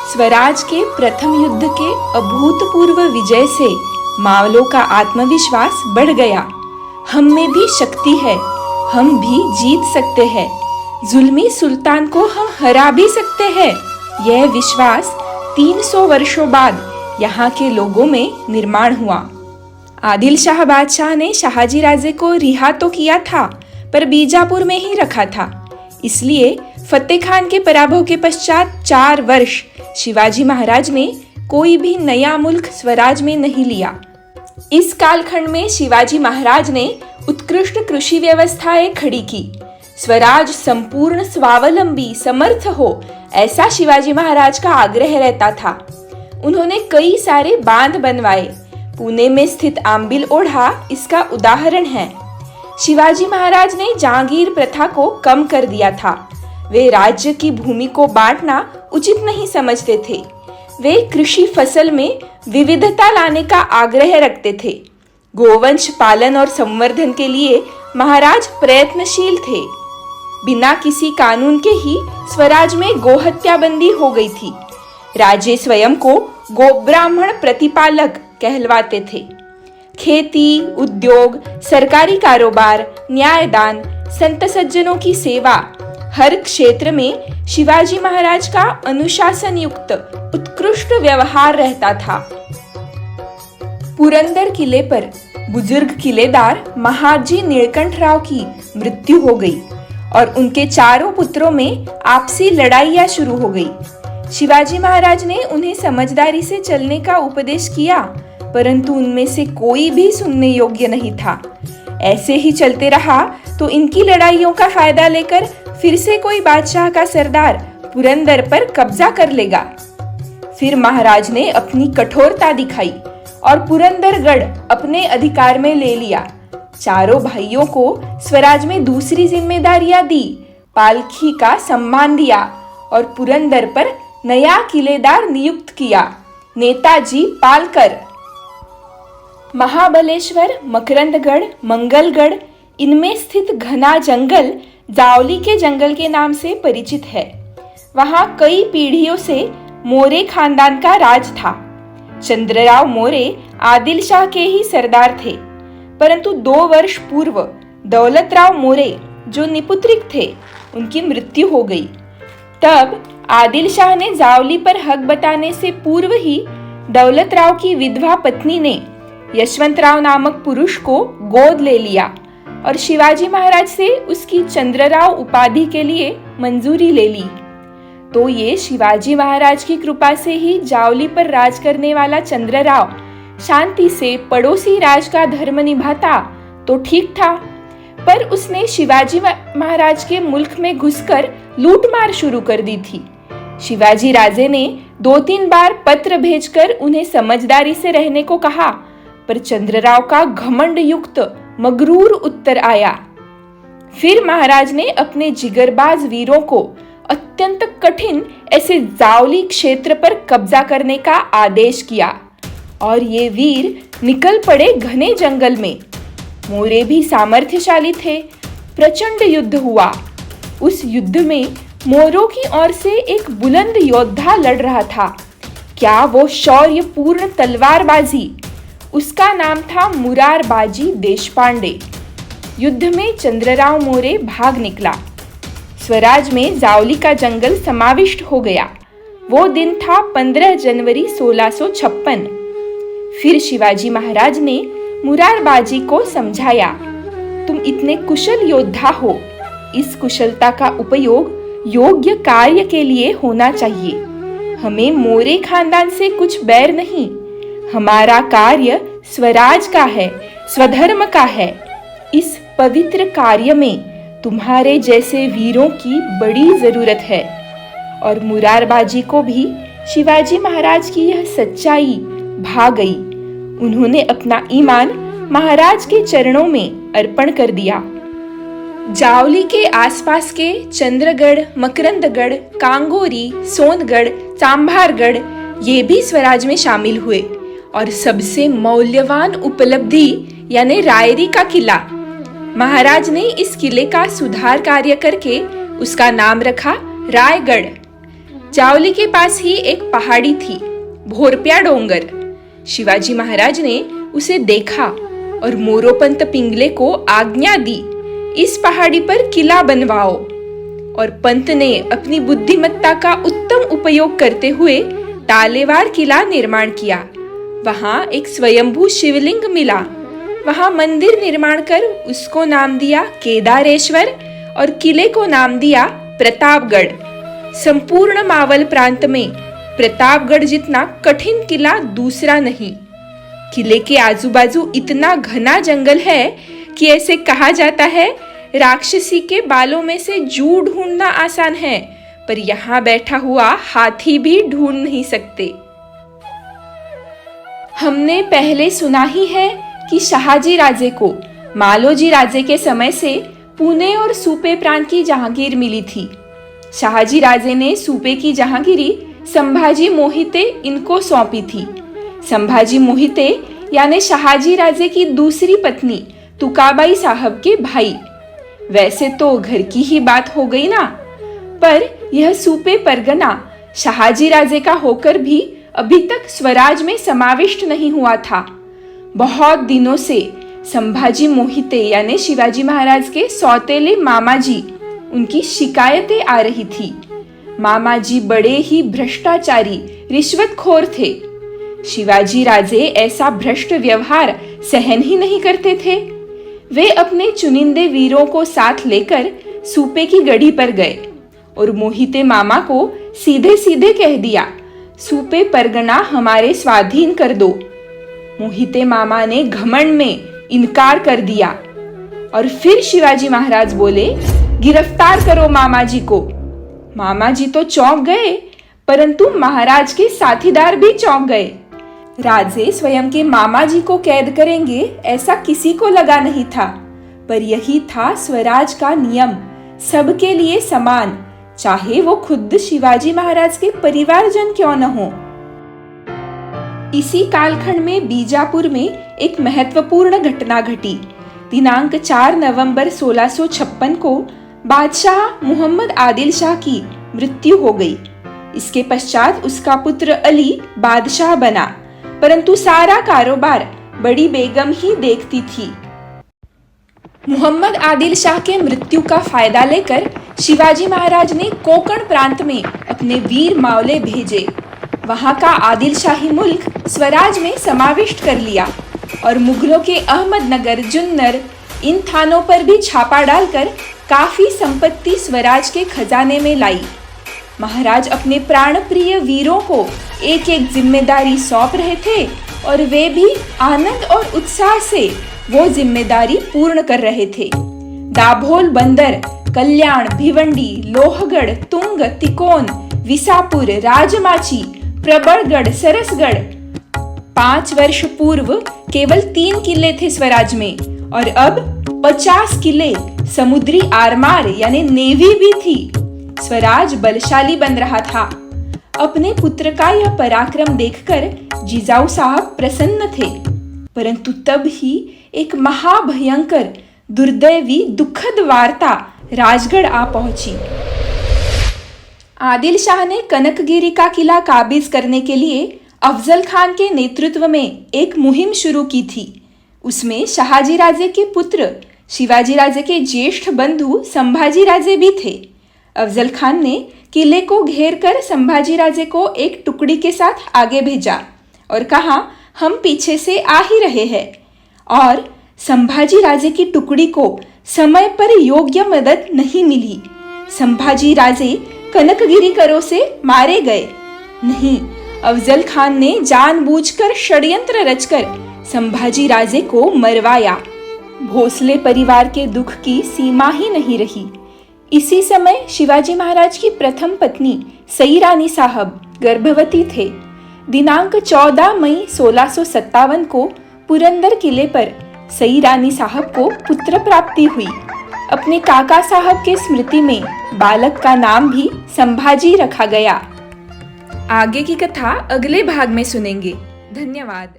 स्वराज के प्रथम युद्ध के अभूतपूर्व विजय से मावलों का आत्मविश्वास बढ़ गया। हम में भी शक्ति है, हम भी जीत सकते हैं, जुल्मी सुल्तान को हम हरा भी सकते हैं। यह विश्वास 300 वर्षों बाद यहाँ के लोगों में निर्माण हुआ। आदिल शाह बादशाह ने शाहजी राजे को रिहा तो किया था, पर बीजापुर में ही रखा था। इसलिए फतेह खान के पराभव के पश्चात 4 वर्ष शिवाजी महाराज ने कोई भी नया मुल्क स्वराज में नहीं लिया। इस कालखंड में शिवाजी महाराज ने उत्कृष्ट कृषि व्यवस्थाएं खड़ी की। स्वराज संपूर्ण स्वावलंबी समर्थ हो, ऐसा शिवाजी महाराज का आग्रह रहता था। उन्होंने कई सारे बांध बनवाए। पुणे में स्थित आंबिल ओढ़ा इसका उदाहरण है। शिवाजी महाराज ने जहांगीर प्रथा को कम कर दिया था। वे राज्य की भूमि को बांटना उचित नहीं समझते थे। वे कृषि फसल में विविधता लाने का आग्रह रखते थे। गोवंश पालन और संवर्धन के लिए महाराज प्रयत्नशील थे। बिना किसी कानून के ही स्वराज में गोहत्या बंदी हो गई थी। राजे स्वयं को गोब्राह्मण प्रतिपालक कहलवाते थे। खेती, उद्योग, सरकारी कारोबार, न्यायदान, संत सज्जनों की सेवा, हर क्षेत्र में शिवाजी महाराज का अनुशासन युक्त उत्कृष्ट व्यवहार रहता था। पुरंदर किले पर बुजुर्ग किलेदार महाजी नीलकंठराव की मृत्यु हो गई और उनके चारों पुत्रों में आपसी लड़ाइयां शुरू हो गई। शिवाजी महाराज ने उन्हें समझदारी से चलने का उपदेश किया, परंतु उनमें से कोई भी सुनने योग्य नहीं था। ऐसे ही चलते रहा तो इनकी लड़ाइयों का फायदा लेकर फिर से कोई बादशाह का सरदार पुरंदर पर कब्जा कर लेगा। फिर महाराज ने अपनी कठोरता दिखाई और पुरंदरगढ़ अपने अधिकार में ले लिया। चारों भाइयों को स्वराज में दूसरी जिम्मेदारियां दी, पालखी का सम्मान दिया और पुरंदर पर नया किलेदार नियुक्त किया, नेताजी पालकर। महाबलेश्वर, मकरंदगढ़, मंगलगढ़, इनमें स्थित घना जंगल जावली के जंगल के नाम से परिचित है। वहां कई पीढ़ियों से मोरे खानदान का राज था। चंद्रराव मोरे आदिल शाह के ही सरदार थे, परंतु 2 वर्ष पूर्व दौलतराव मोरे जो निपुत्रिक थे, उनकी मृत्यु हो गई। तब आदिल शाह ने जावली पर हक बताने से पूर्व ही दौलतराव की विधवा पत्नी ने यशवंतराव नामक पुरुष को गोद ले लिया और शिवाजी महाराज से उसकी चंद्रराव उपाधि के लिए मंजूरी ले ली। तो ये शिवाजी महाराज की कृपा से ही जावली पर राज करने वाला चंद्रराव शांति से पड़ोसी राज का धर्म निभाता तो ठीक था, पर उसने शिवाजी महाराज के मुल्क में घुसकर लूटमार शुरू कर दी थी। शिवाजी राजे ने 2-3 बार पत्र भेजकर उन्हें समझदारी से रहने को कहा, पर चंद्रराव का घमंड युक्त मगरूर उत्तर आया। फिर महाराज ने अपने जिगरबाज वीरों को अत्यंत कठिन ऐसे जावली क्षेत्र पर कब्जा करने का आदेश किया और ये वीर निकल पड़े घने जंगल में। मोरे भी सामर्थ्यशाली थे। प्रचंड युद्ध हुआ। उस युद्ध में मोरों की ओर से एक बुलंद योद्धा लड़ रहा था। क्या वो शौर्यपूर्ण तलवारबाजी! उसका नाम था मुरारबाजी देशपांडे। युद्ध में चंद्रराव मोरे भाग निकला। स्वराज में जावली का जंगल समाविष्ट हो गया। वो दिन था 15 जनवरी 1656। फिर शिवाजी महाराज ने मुरारबाजी को समझाया, तुम इतने कुशल योद्धा हो, इस कुशलता का उपयोग योग्य कार्य के लिए होना चाहिए। हमें मोरे खानदान से कुछ बैर नहीं। हमारा कार्य स्वराज का है, स्वधर्म का है। इस पवित्र कार्य में तुम्हारे जैसे वीरों की बड़ी जरूरत है। और मुरारबाजी को भी शिवाजी महाराज की यह सच्चाई भा गई। उन्होंने अपना ईमान महाराज के चरणों में अर्पण कर दिया। जावली के आसपास के चंद्रगढ़, मकरंदगढ़, कांगोरी, सोनगढ़, चांभारगढ़ ये भी स्वराज में शामिल हुए और सबसे मौल्यवान उपलब्धि यानी रायरी का किला। महाराज ने इस किले का सुधार कार्य करके उसका नाम रखा रायगढ़। जावली के पास ही एक पहाड़ी थी, भोरप्या डोंगर। शिवाजी महाराज ने उसे देखा और मोरोपंत पिंगले को आज्ञा दी, इस पहाड़ी पर किला बनवाओ। और पंत ने अपनी बुद्धिमत्ता का उत्तम उपयोग करते हुए तालेवार किला निर्माण किया। वहां एक स्वयंभू शिवलिंग मिला। वहां मंदिर निर्माण कर उसको नाम दिया केदारेश्वर और किले को नाम दिया प्रतापगढ़। संपूर्ण मावल प्रांत में प्रतापगढ़ जितना कठिन किला दूसरा नहीं। किले के आजू बाजू इतना घना जंगल है कि ऐसे कहा जाता है, राक्षसी के बालों में से जू ढूंढना आसान है, पर यहाँ बैठा हुआ हाथी भी ढूंढ नहीं सकते। हमने पहले सुना ही है कि शहाजी राजे को मालोजी राजे के समय से पुणे और सूपे प्रांत की जहांगीर मिली थी। शहाजी राजे ने सूपे की जहांगीरी संभाजी मोहिते इनको सौंपी थी। संभाजी मोहिते यानी शहाजी राजे की दूसरी पत्नी तुकाबाई साहब के भाई। वैसे तो घर की ही बात हो गई ना, पर यह सूपे परगना शहाजी राजे का होकर भी अभी तक स्वराज में समाविष्ट नहीं हुआ था। बहुत दिनों से संभाजी मोहिते यानी शिवाजी महाराज के सौतेले मामा जी, उनकी शिकायतें आ रही थी। मामा जी बड़े ही भ्रष्टाचारी, रिश्वतखोर थे। शिवाजी राजे ऐसा भ्रष्ट व्यवहार सहन ही नहीं करते थे। वे अपने चुनिंदे वीरों को साथ लेकर सूपे की गढ़ी पर गए और मोहिते मामा को सीधे सीधे कह दिया, सूपे परगना हमारे स्वाधीन कर दो। मोहिते मामा ने घमंड में इनकार कर दिया और फिर शिवाजी महाराज बोले, गिरफ्तार करो मामा जी को। मामा जी तो चौंक गए, परंतु महाराज के साथीदार भी चौंक गए। राजे स्वयं के मामा जी को कैद करेंगे ऐसा किसी को लगा नहीं था, पर यही था स्वराज का नियम, सबके लिए समान, चाहे वो खुद शिवाजी महाराज के परिवारजन क्यों न हो। इसी कालखंड में बीजापुर में एक महत्वपूर्ण घटना घटी। दिनांक 4 नवंबर 1656 को बादशाह मोहम्मद आदिल शाह की मृत्यु हो गई। इसके पश्चात उसका पुत्र अली बादशाह बना, परंतु सारा कारोबार बड़ी बेगम ही देखती थी। मोहम्मद आदिल शाह के मृत्यु का फायदा लेकर शिवाजी महाराज ने कोंकण प्रांत में अपने वीर मावले भेजे। वहां का आदिल शाही मुल्क स्वराज में समाविष्ट कर लिया और मुगलों के अहमदनगर, जुन्नर इन थानों पर भी छापा डालकर काफी संपत्ति स्वराज के खजाने में लाई। महाराज अपने प्राण प्रिय वीरों को एक एक जिम्मेदारी सौंप रहे थे और वे भी आनंद और उत्साह से वो जिम्मेदारी पूर्ण कर रहे थे। दाभोल बंदर, कल्याण, भिवंडी, लोहगढ़, तुंग, तिकोन, विसापुर, राजमाची, प्रबलगढ़, सरसगढ़। 5 वर्ष पूर्व केवल 3 किले थे स्वराज में और अब 50 किले, समुद्री आरमार यानी नेवी भी थी। स्वराज बलशाली बन रहा था। अपने पुत्र का यह पराक्रम देखकर जिजाऊ साहब प्रसन्न थे, परंतु तब ही एक महाभयंकर, दुर्दैवी, दुखद वार्ता राजगढ़ आ पहुंची। आदिल शाह ने कनकगिरी का किला काबिज करने के लिए अफजल खान के नेतृत्व में एक मुहिम शुरू की थी। उसमें शहाजी राजे के पुत्र शिवाजी राजे के ज्येष्ठ बंधु संभाजी राजे भी थे। अफजल खान ने किले को घेर कर संभाजी राजे को एक टुकड़ी के साथ आगे भेजा और कहा, हम पीछे से आ ही रहे हैं। और संभाजी राजे की टुकड़ी को समय पर योग्य मदद नहीं मिली। संभाजी राजे कनकगिरीकरों से मारे गए। नहीं, अफजल खान ने जानबूझकर षड्यंत्र रचकर संभाजी राजे को मरवाया। भोसले परिवार के दुख की सीमा ही नहीं रही। इसी समय शिवाजी महाराज की प्रथम पत्नी सई रानी साहब गर्भवती थे। दिनांक 14 मई 1657 को पुरंदर किले पर सई रानी साहब को पुत्र प्राप्ति हुई। अपने काका साहब के स्मृति में बालक का नाम भी संभाजी रखा गया। आगे की कथा अगले भाग में सुनेंगे। धन्यवाद।